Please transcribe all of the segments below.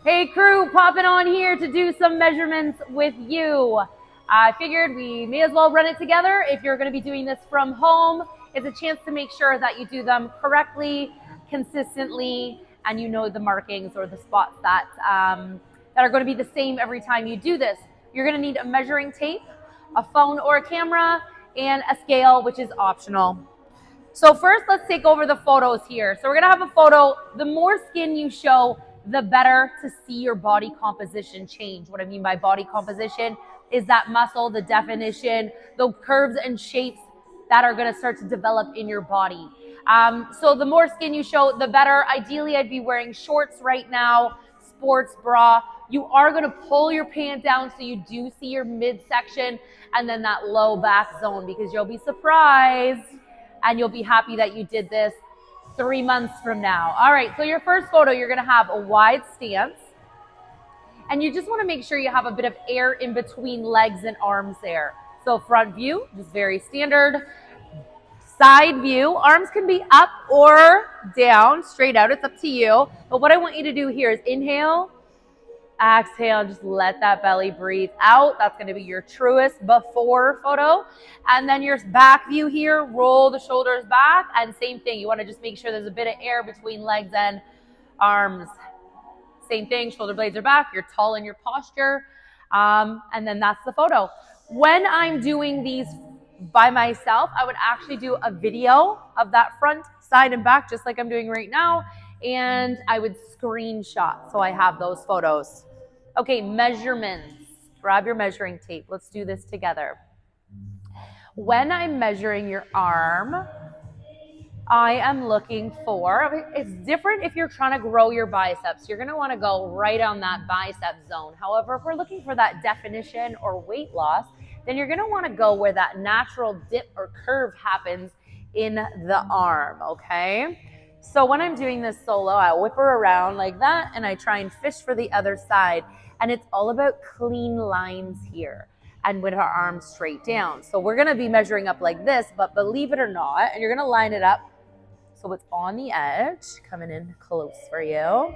Hey crew, popping on here to do some measurements with you. I figured we may as well run it together. If you're going to be doing this from home, it's a chance to make sure that you do them correctly, consistently, and you know the markings or the spots that are going to be the same every time you do this. You're going to need a measuring tape, a phone or a camera, and a scale, which is optional. So first, let's take over the photos here. So we're gonna have a photo. The more skin you show, the better to see your body composition change. What I mean by body composition is that muscle, the definition, the curves and shapes that are gonna start to develop in your body. So the more skin you show, the better. Ideally, I'd be wearing shorts right now, sports bra. You are gonna pull your pant down so you do see your midsection and then that low back zone, because you'll be surprised and you'll be happy that you did this 3 months from now. All right, so your first photo, you're gonna have a wide stance, and you just wanna make sure you have a bit of air in between legs and arms there. So front view, just very standard. Side view, arms can be up or down, straight out, it's up to you. But what I want you to do here is inhale, exhale, just let that belly breathe out. That's going to be your truest before photo. And then your back view here, roll the shoulders back, and same thing. You want to just make sure there's a bit of air between legs and arms. Same thing, shoulder blades are back, you're tall in your posture, and then that's the photo. When I'm doing these by myself, I would actually do a video of that front, side, and back, just like I'm doing right now, and I would screenshot so I have those photos. Okay, measurements. Grab your measuring tape. Let's do this together. When I'm measuring your arm, I am looking for, it's different if you're trying to grow your biceps. You're going to want to go right on that bicep zone. However, if we're looking for that definition or weight loss, then you're going to want to go where that natural dip or curve happens in the arm, okay? So when I'm doing this solo, I whip her around like that, and I try and fish for the other side. And it's all about clean lines here and with our arms straight down. So we're gonna be measuring up like this, but believe it or not, and you're gonna line it up so it's on the edge, coming in close for you. All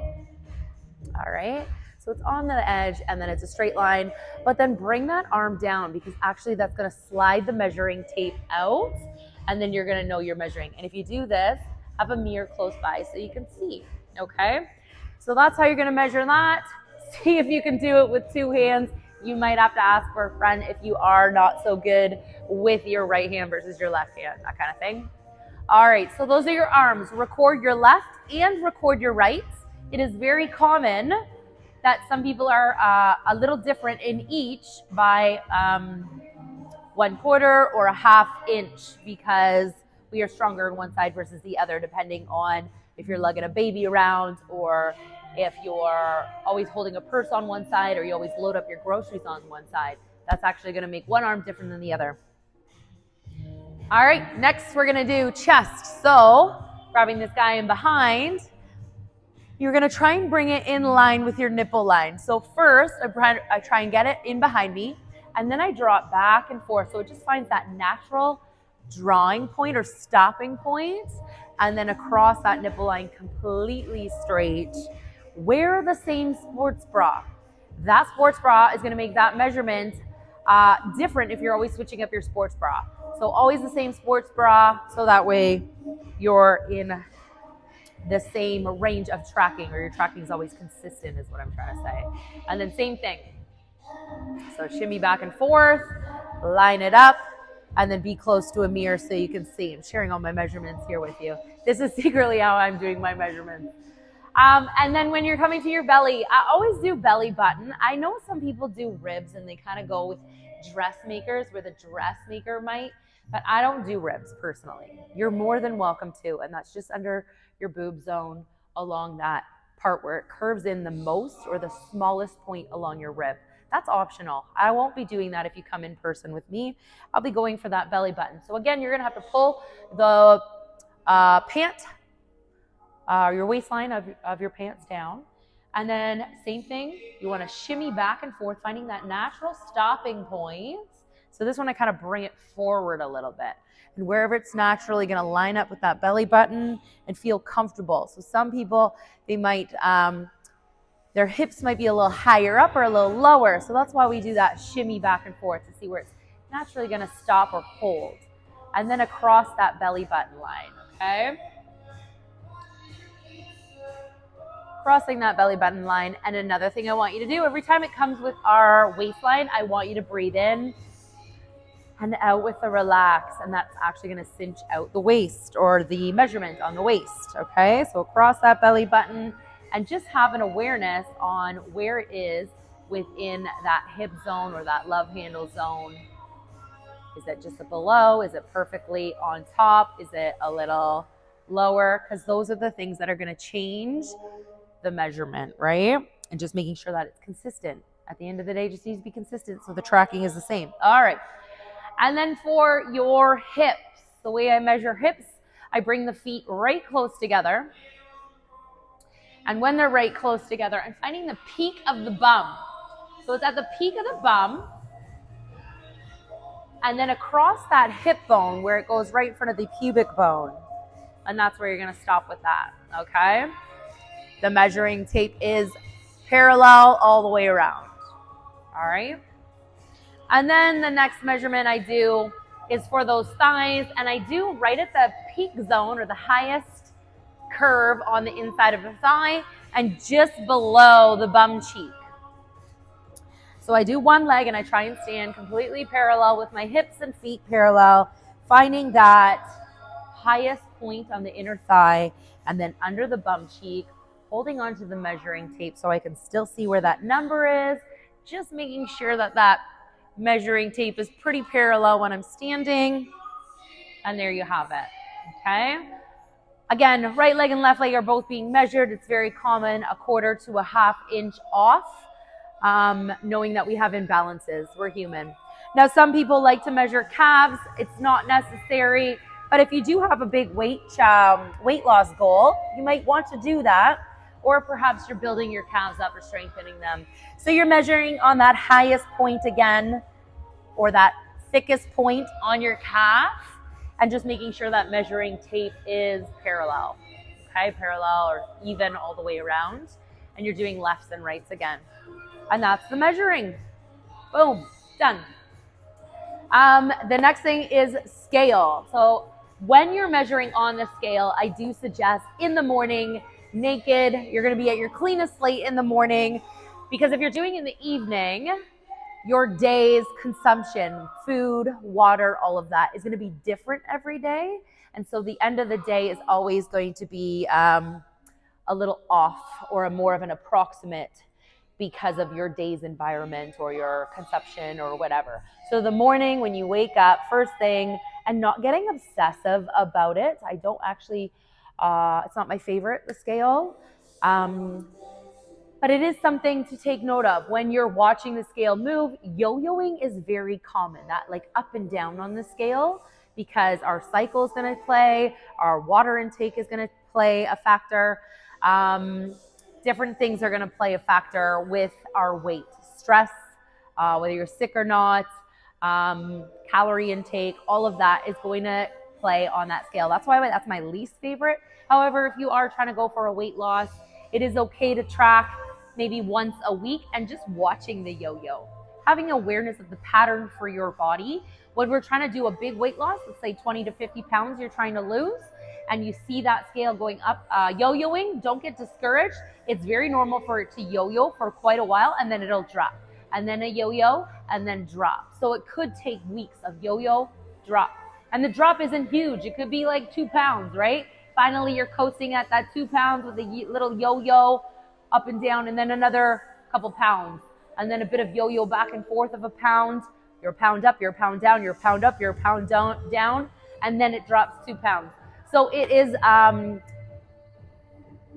right, so it's on the edge and then it's a straight line, but then bring that arm down, because actually that's gonna slide the measuring tape out, and then you're gonna know you're measuring. And if you do this, have a mirror close by so you can see, okay? So that's how you're gonna measure that. See if you can do it with two hands. You might have to ask for a friend if you are not so good with your right hand versus your left hand, that kind of thing. All right, so those are your arms. Record your left and record your right. It is very common that some people are a little different in each by 1/4 or a 1/2 inch, because we are stronger on one side versus the other, depending on if you're lugging a baby around, or if you're always holding a purse on one side, or you always load up your groceries on one side. That's actually going to make one arm different than the other. All right, next we're going to do chest. So grabbing this guy in behind, you're going to try and bring it in line with your nipple line. So first, I try and get it in behind me, and then I draw it back and forth. So it just finds that natural drawing point or stopping point, and then across that nipple line completely straight. Wear the same sports bra. That sports bra is going to make that measurement different if you're always switching up your sports bra. So always the same sports bra, so that way you're in the same range of tracking, or your tracking is always consistent, is what I'm trying to say. And then same thing. So shimmy back and forth, line it up, and then be close to a mirror so you can see. I'm sharing all my measurements here with you. This is secretly how I'm doing my measurements. And then when you're coming to your belly, I always do belly button. I know some people do ribs and they kind of go with dressmakers where the dressmaker might, but I don't do ribs personally. You're more than welcome to, and that's just under your boob zone along that part where it curves in the most or the smallest point along your rib. That's optional. I won't be doing that if you come in person with me. I'll be going for that belly button. So again, you're gonna have to pull the your waistline of your pants down. And then same thing, you wanna shimmy back and forth, finding that natural stopping point. So this one, I kind of bring it forward a little bit. And wherever it's naturally gonna line up with that belly button and feel comfortable. So some people, they might Their hips might be a little higher up or a little lower. So that's why we do that shimmy back and forth to see where it's naturally going to stop or hold. And then across that belly button line, okay? Crossing that belly button line. And another thing I want you to do, every time it comes with our waistline, I want you to breathe in and out with a relax. And that's actually going to cinch out the waist or the measurement on the waist, okay? So across that belly button and just have an awareness on where it is within that hip zone or that love handle zone. Is it just below? Is it perfectly on top? Is it a little lower? Because those are the things that are going to change the measurement, right? And just making sure that it's consistent. At the end of the day, it just needs to be consistent so the tracking is the same. All right. And then for your hips, the way I measure hips, I bring the feet right close together. And when they're right close together, I'm finding the peak of the bum. So it's at the peak of the bum. And then across that hip bone where it goes right in front of the pubic bone. And that's where you're going to stop with that, okay? The measuring tape is parallel all the way around, all right? And then the next measurement I do is for those thighs, and I do right at the peak zone or the highest curve on the inside of the thigh and just below the bum cheek. So I do one leg and I try and stand completely parallel with my hips and feet parallel, finding that highest point on the inner thigh and then under the bum cheek, holding onto the measuring tape so I can still see where that number is, just making sure that that measuring tape is pretty parallel when I'm standing. And there you have it, okay? Again, right leg and left leg are both being measured. It's very common, 1/4 to a 1/2 inch off, knowing that we have imbalances. We're human. Now, some people like to measure calves. It's not necessary, but if you do have a big weight loss goal, you might want to do that. Or perhaps you're building your calves up or strengthening them. So you're measuring on that highest point again, or that thickest point on your calf, and just making sure that measuring tape is parallel, okay? Parallel or even all the way around. And you're doing lefts and rights again. And that's the measuring. Boom, done. The next thing is scale. So when you're measuring on the scale, I do suggest in the morning, naked. You're going to be at your cleanest slate in the morning, because if you're doing in the evening, your day's consumption, food, water, all of that is going to be different every day. And so the end of the day is always going to be a little off or more of an approximate because of your day's environment or your consumption or whatever. So the morning when you wake up, first thing, and not getting obsessive about it. I don't actually it's not my favorite, the scale, but it is something to take note of. When you're watching the scale move, yo-yoing is very common, that like up and down on the scale, because our cycle is going to play, our water intake is going to play a factor. Different things are going to play a factor with our weight, stress, whether you're sick or not, calorie intake, all of that is going to play on that scale. That's why that's my least favorite. However, if you are trying to go for a weight loss, it is okay to track maybe once a week and just watching the yo-yo. Having awareness of the pattern for your body. When we're trying to do a big weight loss, let's say 20 to 50 pounds you're trying to lose, and you see that scale going up, yo-yoing, don't get discouraged. It's very normal for it to yo-yo for quite a while, and then it'll drop. And then a yo-yo, and then drop. So it could take weeks of yo-yo, drop. And the drop isn't huge. It could be like 2 pounds, right? Finally, you're coasting at that 2 pounds with a little yo-yo up and down, and then another couple pounds. And then a bit of yo-yo back and forth of a pound. You're a pound up, you're a pound down, you're a pound up, you're a pound down, and then it drops 2 pounds. So it is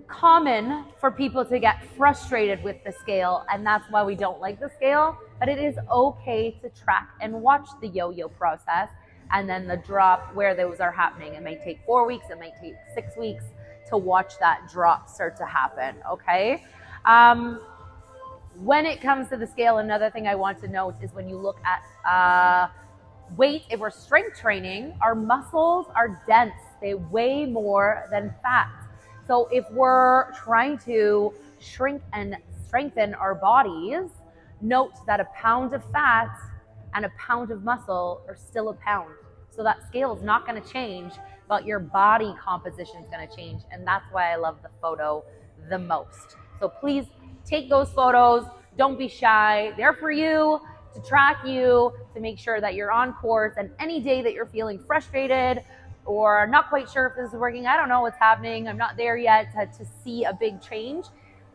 common for people to get frustrated with the scale, and that's why we don't like the scale. But it is okay to track and watch the yo-yo process, and then the drop where those are happening. It may take 4 weeks, it may take 6 weeks to watch that drop start to happen, okay? When it comes to the scale, another thing I want to note is when you look at weight, if we're strength training, our muscles are dense. They weigh more than fat. So if we're trying to shrink and strengthen our bodies, note that a pound of fat and a pound of muscle are still a pound. So that scale is not going to change, but your body composition is going to change. And that's why I love the photo the most. So please take those photos. Don't be shy. They're for you, to track you, to make sure that you're on course. And any day that you're feeling frustrated or not quite sure if this is working, I don't know what's happening, I'm not there yet to see a big change,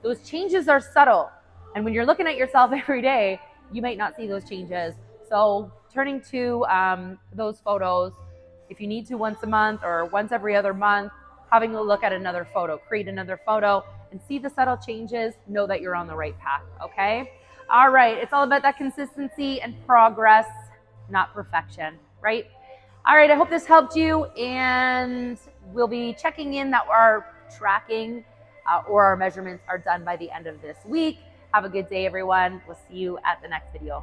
those changes are subtle. And when you're looking at yourself every day, you might not see those changes. So turning to those photos, if you need to once a month or once every other month, having a look at another photo, create another photo and see the subtle changes, know that you're on the right path, okay? All right, it's all about that consistency and progress, not perfection, right? All right, I hope this helped you, and we'll be checking in that our tracking or our measurements are done by the end of this week. Have a good day, everyone. We'll see you at the next video.